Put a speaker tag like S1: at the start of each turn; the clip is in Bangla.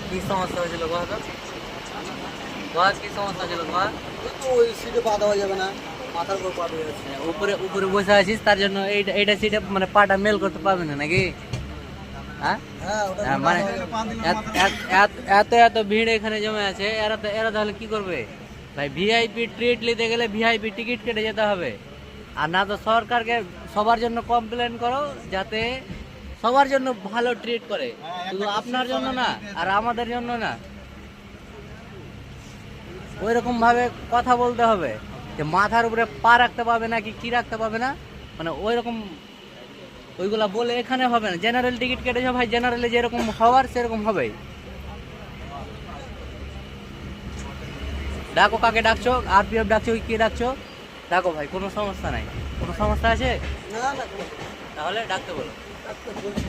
S1: কি সমস্যা হয়েছিল কি সমস্যা ছিল
S2: ওই সিটে পা দেওয়া যাবে না, মাথার উপর পা দিয়ে যাচ্ছে।
S1: উপরে উপরে বসে আছিস তার জন্য এইটা সিটে মানে পাটা মেল করতে পারবে না নাকি? হ্যাঁ মানে এত এত ভিড় এখানে জমে আছে, এরা তাহলে কি করবে ভাই? ভিআইপি ট্রিট নিতে গেলে ভিআইপি টিকিট কেটে যেতে হবে। আর না তো সরকারকে সবার জন্য কমপ্লেন করো যাতে সবার জন্য ভালো ট্রিট করে, শুধু আপনার জন্য না আর আমাদের জন্য না। ওই রকম ভাবে কথা বলতে হবে যে মাথার উপরে পা রাখতে পারবে না কি রাখতে পারবে না, মানে ওই রকম ওইগুলা বলে এখানে হবে না। জেনারেল টিকিট কেটেছে ভাই, জেনারেলে যেরকম হওয়ার সেরকম হবে। ডাকো, কাকে ডাকছো? আরপিএফ ডাকছো কি ডাকছো? ডাকো ভাই, কোনো সমস্যা নাই। কোনো সমস্যা আছে
S2: না না,
S1: তাহলে ডাকতে বলো।
S2: ডাক্তার বলছি।